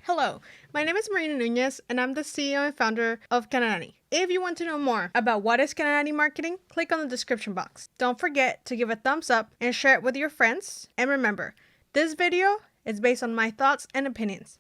Hello, my name is Marina and I'm the CEO and founder of Kanerani. If you want to know more about what is Kanerani marketing, click on the description box. Don't forget to give a thumbs up and share it with your friends. And remember, this video is based on my thoughts and opinions.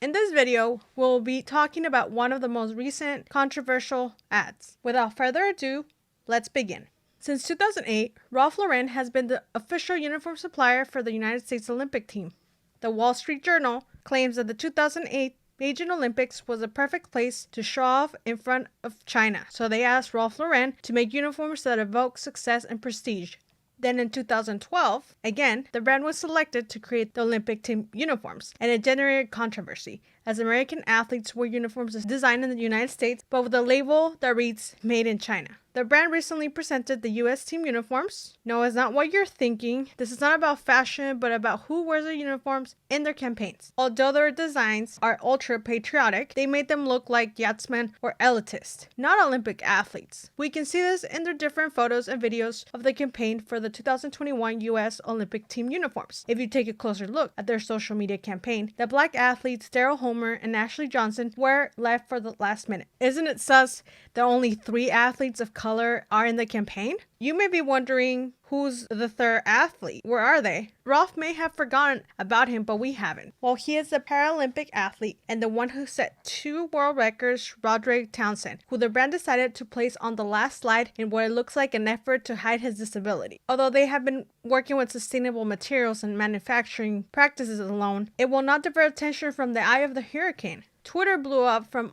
In this video, we'll be talking about one of the most recent controversial ads. Without further ado, let's begin. Since 2008, Ralph Lauren has been the official uniform supplier for the United States Olympic team. The Wall Street Journal claims that the 2008 Beijing Olympics was a perfect place to show off in front of China, so they asked Ralph Lauren to make uniforms that evoke success and prestige. Then in 2012, again, the brand was selected to create the Olympic team uniforms, and it generated controversy, as American athletes wore uniforms designed in the United States, but with a label that reads Made in China. The brand recently presented the U.S. team uniforms. No, it's not what you're thinking. This is not about fashion, but about who wears the uniforms in their campaigns. Although their designs are ultra-patriotic, they made them look like yachtsmen or elitists, not Olympic athletes. We can see this in their different photos and videos of the campaign for the 2021 U.S. Olympic team uniforms. If you take a closer look at their social media campaign, the black athletes Daryl Homer and Ashley Johnson were left for the last minute. Isn't it sus that only 3 athletes of color are in the campaign? You may be wondering, who's the third athlete? Where are they? Ralph may have forgotten about him, but we haven't. Well, he is a Paralympic athlete and the one who set 2 world records, Roderick Townsend, who the brand decided to place on the last slide in what it looks like an effort to hide his disability. Although they have been working with sustainable materials and manufacturing practices alone, it will not divert attention from the eye of the hurricane. Twitter blew up from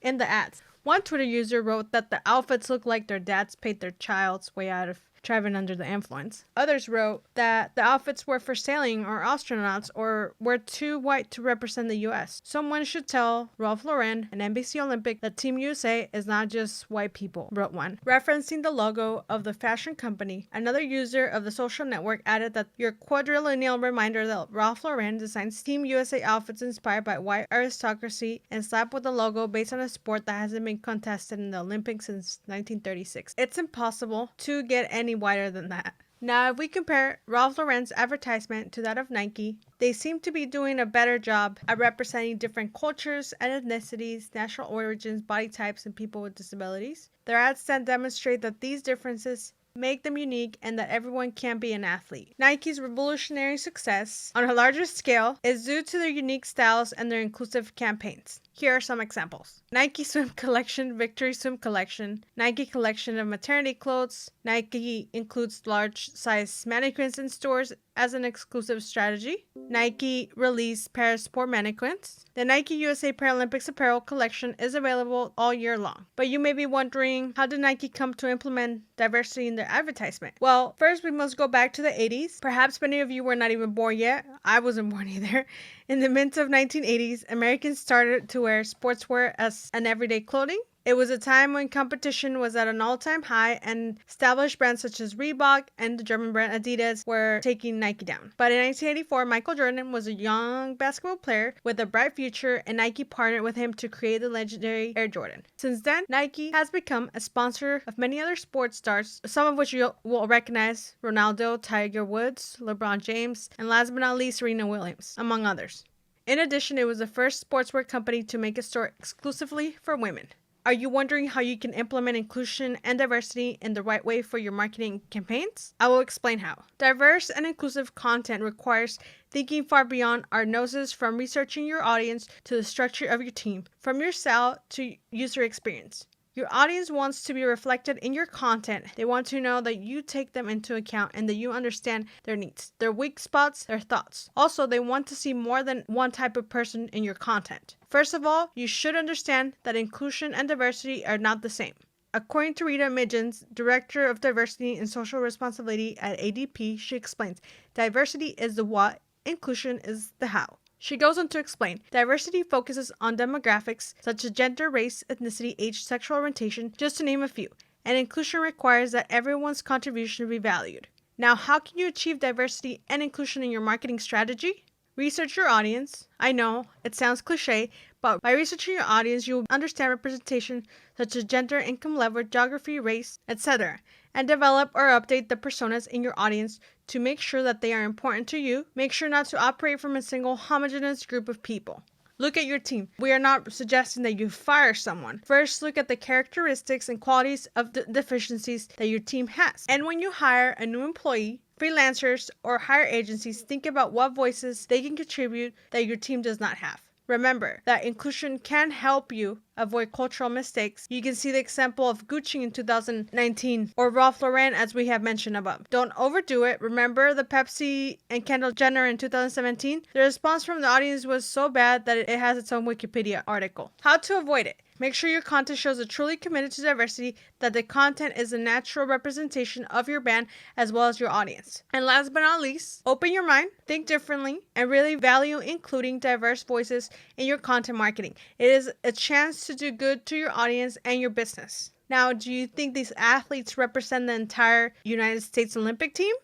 in the ads. One Twitter user wrote that the outfits look like their dads paid their child's way out of driving under the influence. Others wrote that the outfits were for sailing or astronauts or were too white to represent the US. Someone should tell Ralph Lauren and NBC Olympic that Team USA is not just white people, wrote one. Referencing the logo of the fashion company, another user of the social network added that your quadrillineal reminder that Ralph Lauren designs Team USA outfits inspired by white aristocracy and slapped with a logo based on a sport that hasn't been contested in the Olympics since 1936. It's impossible to get any wider than that. Now, if we compare Ralph Lauren's advertisement to that of Nike, they seem to be doing a better job at representing different cultures and ethnicities, national origins, body types, and people with disabilities. Their ads then demonstrate that these differences make them unique and that everyone can be an athlete. Nike's revolutionary success on a larger scale is due to their unique styles and their inclusive campaigns. Here are some examples. Nike Swim Collection, Victory Swim Collection, Nike Collection of Maternity Clothes. Nike includes large-size mannequins in stores as an exclusive strategy. Nike released Paris Sport mannequins. The Nike USA Paralympics apparel collection is available all year long. But you may be wondering, how did Nike come to implement diversity in their advertisement? Well, first we must go back to the 80s. Perhaps many of you were not even born yet. I wasn't born either. In the mid of 1980s, Americans started to wear sportswear as an everyday clothing. It was a time when competition was at an all-time high and established brands such as Reebok and the German brand Adidas were taking Nike down. But in 1984, Michael Jordan was a young basketball player with a bright future and Nike partnered with him to create the legendary Air Jordan. Since then, Nike has become a sponsor of many other sports stars, some of which you will recognize: Ronaldo, Tiger Woods, LeBron James, and last but not least, Serena Williams, among others. In addition, it was the first sportswear company to make a store exclusively for women. Are you wondering how you can implement inclusion and diversity in the right way for your marketing campaigns? I will explain how. Diverse and inclusive content requires thinking far beyond our noses, from researching your audience to the structure of your team, from your sale to user experience. Your audience wants to be reflected in your content. They want to know that you take them into account and that you understand their needs, their weak spots, their thoughts. Also, they want to see more than one type of person in your content. First of all, you should understand that inclusion and diversity are not the same. According to Rita Migens, Director of Diversity and Social Responsibility at ADP, she explains, diversity is the what, inclusion is the how. She goes on to explain, diversity focuses on demographics such as gender, race, ethnicity, age, sexual orientation, just to name a few, and inclusion requires that everyone's contribution be valued. Now, how can you achieve diversity and inclusion in your marketing strategy? Research your audience. I know, it sounds cliche, but by researching your audience, you will understand representation such as gender, income level, geography, race, etc., and develop or update the personas in your audience to make sure that they are important to you. Make sure not to operate from a single homogeneous group of people. Look at your team. We are not suggesting that you fire someone. First, look at the characteristics and qualities of the deficiencies that your team has. And when you hire a new employee, freelancers, or hire agencies, think about what voices they can contribute that your team does not have. Remember that inclusion can help you avoid cultural mistakes. You can see the example of Gucci in 2019 or Ralph Lauren as we have mentioned above. Don't overdo it. Remember the Pepsi and Kendall Jenner in 2017? The response from the audience was so bad that it has its own Wikipedia article. How to avoid it. Make sure your content shows a truly committed to diversity, that the content is a natural representation of your brand as well as your audience. And last but not least, open your mind, think differently, and really value including diverse voices in your content marketing. It is a chance to do good to your audience and your business. Now, do you think these athletes represent the entire United States Olympic team?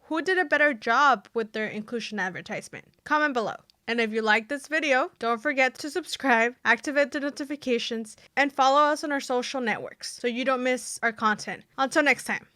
Who did a better job with their inclusion advertisement? Comment below. And if you like this video, don't forget to subscribe, activate the notifications, and follow us on our social networks so you don't miss our content. Until next time.